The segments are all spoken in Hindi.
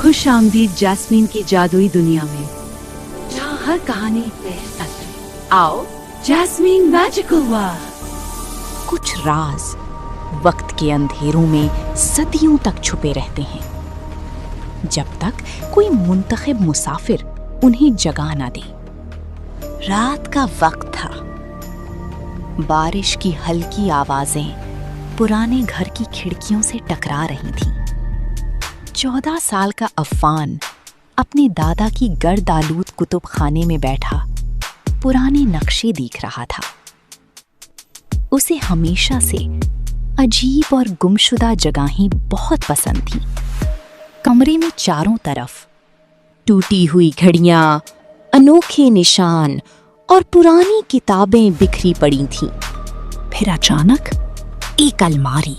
खुश आमदीद जैस्मीन की जादुई दुनिया में, जहाँ हर कहानी नए सच। आओ जैस्मीन मैजिकल वर्ल्ड। कुछ राज वक्त के अंधेरों में सदियों तक छुपे रहते हैं, जब तक कोई मुंतखब मुसाफिर उन्हें जगा ना दे। रात का वक्त था। बारिश की हल्की आवाजें पुराने घर की खिड़कियों से टकरा रही थीं। 14 साल का अफ़ान अपने दादा की गर्द-आलूद कुतुब खाने में बैठा पुराने नक्शे देख रहा था। उसे हमेशा से अजीब और गुमशुदा जगहें बहुत पसंद थीं। कमरे में चारों तरफ टूटी हुई घड़ियां, अनोखे निशान और पुरानी किताबें बिखरी पड़ी थीं। फिर अचानक एक अलमारी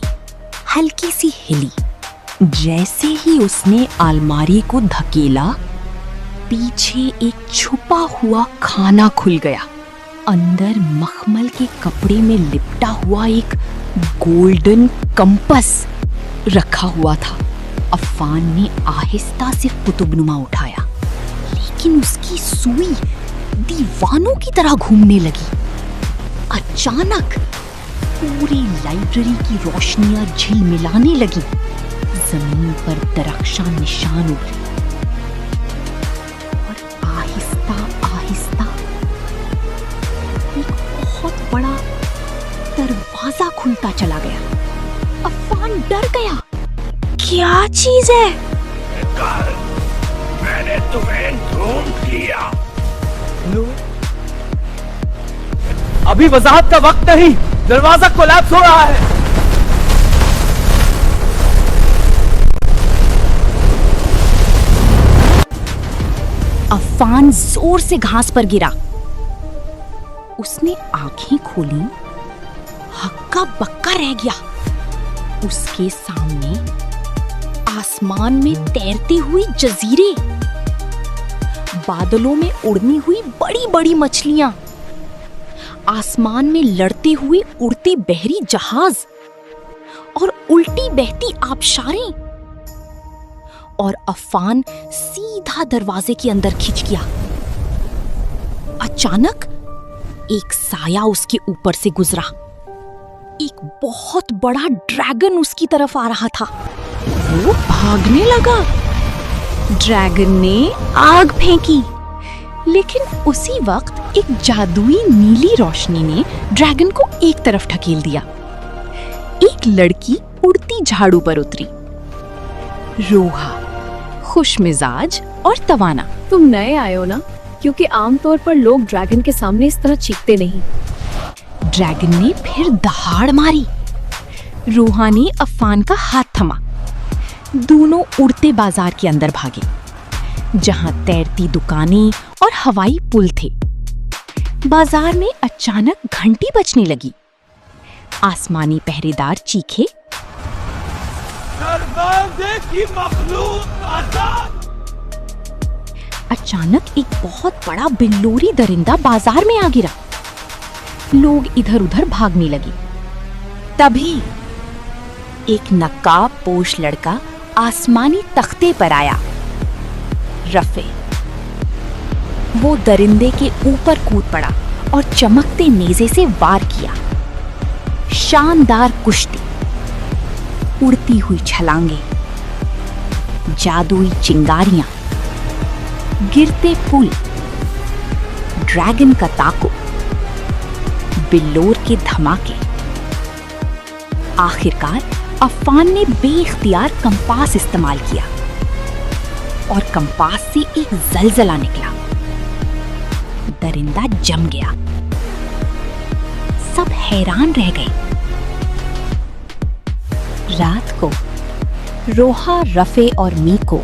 हल्की सी हिली। जैसे ही उसने अलमारी को धकेला, पीछे एक छुपा हुआ खाना खुल गया। अंदर मखमल के कपड़े में लिपटा हुआ एक गोल्डन कंपास रखा हुआ था। अफ़ान ने आहिस्ता से कुतुबनुमा उठाया, लेकिन उसकी सुई दीवानों की तरह घूमने लगी। अचानक पूरी लाइब्रेरी की रोशनियां झिलमिलाने लगी। जमीन पर दरख्शां निशान उभरे और आहिस्ता आहिस्ता एक बहुत बड़ा दरवाजा खुलता चला गया। अफ़ान डर गया। क्या चीज है? मैंने तुम्हें ढूंढ लिया। अभी वजाहत का वक्त नहीं, दरवाजा कोलैप्स हो रहा है। अफ़ान जोर से घास पर गिरा। उसने आंखें खोली, हक्का बक्का रह गया। उसके सामने आसमान में तैरती हुई जजीरे, बादलों में उड़नी हुई बड़ी बड़ी मछलियां, आसमान में लड़ते हुए उड़ती बहरी जहाज और उल्टी बहती आबशारें। और अफ़ान सीधा दरवाजे के अंदर खिंच गया। अचानक एक साया उसके ऊपर से गुजरा। एक बहुत बड़ा ड्रैगन उसकी तरफ आ रहा था। वो भागने लगा। ड्रैगन ने आग फेंकी, लेकिन उसी वक्त एक जादुई नीली रोशनी ने ड्रैगन को एक तरफ ढकेल दिया। एक लड़की उड़ती झाड़ू पर उतरी। रोहा, खुशमिजाज और तवाना। तुम नए आए हो ना, क्योंकि आमतौर पर लोग ड्रैगन के सामने इस तरह चीखते नहीं। ड्रैगन ने फिर दहाड़ मारी। रोहा ने अफ़ान का हाथ थमा। दोनों उड़ते बाजार के अंदर भागे, जहां तैरती दुकानें और हवाई पुल थे। बाजार में अचानक घंटी बजने लगी। आसमानी पहरेदार चीखे, दरवाजे की मखलूक आजाद। अचानक एक बहुत बड़ा बिल्लोरी दरिंदा बाजार में आ गिरा। लोग इधर उधर भागने लगे। तभी एक नकाब पोश लड़का आसमानी तख्ते पर आया। रफ़े। वो दरिंदे के ऊपर कूद पड़ा और चमकते नेज़े से वार किया। शानदार कुश्ती, उड़ती हुई छलांगे, जादुई चिंगारियां, गिरते पुल, ड्रैगन का ताको, बिल्लोर के धमाके। आखिरकार अफ़ान ने बेइख्तियार कंपास इस्तेमाल किया और कंपास से एक जलजला निकला। दरिंदा जम गया। सब हैरान रह गए। रात को रोहा, रफ़े और मीको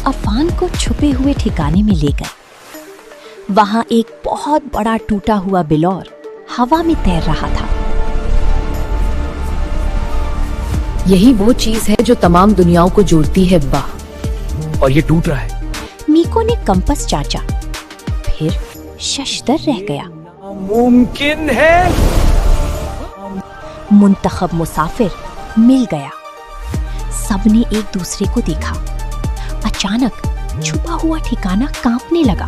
अफ़ान को छुपे हुए ठिकाने में ले गए। वहां एक बहुत बड़ा टूटा हुआ बिलौर हवा में तैर रहा था। यही वो चीज है जो तमाम दुनियाओं को जोड़ती है अब्बा। और ये टूट रहा है। मीको ने कंपास चाचा, फिर शशदर रह गया। मुमकिन है। मुंतखब मुसाफिर मिल गया। सबने एक दूसरे को देखा। अचानक छुपा हुआ ठिकाना कांपने लगा।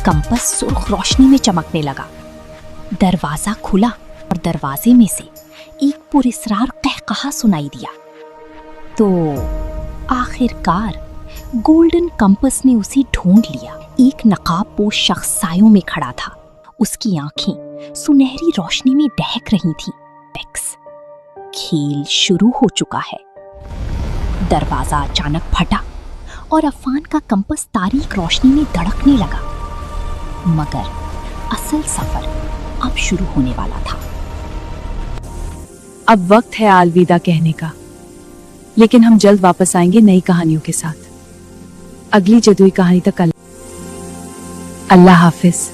कंपास सुर्ख रोशनी में चमकने लगा। दरवाजा खुला और दरवाजे में से एक पुरस्रार कहकहा सुनाई दिया। तो आखिरकार गोल्डन कंपास ने उसे ढूंढ लिया। एक नकाबपोश शख्स सायों में खड़ा था। उसकी आंखें सुनहरी रोशनी में दहक रही थीं। एक्स, खेल शुरू हो चुका है। दरवाजा अचानक फटा और अफान का कंपास तारीक रोशनी में धड़कने लगा। मगर असल सफर अब शुरू होने वाला था। अब वक्त है अलविदा कहने का, लेकिन हम जल्द वापस आएंगे नई कहानियों के साथ। अगली जदुई कहानी तक अल्लाह हाफिज।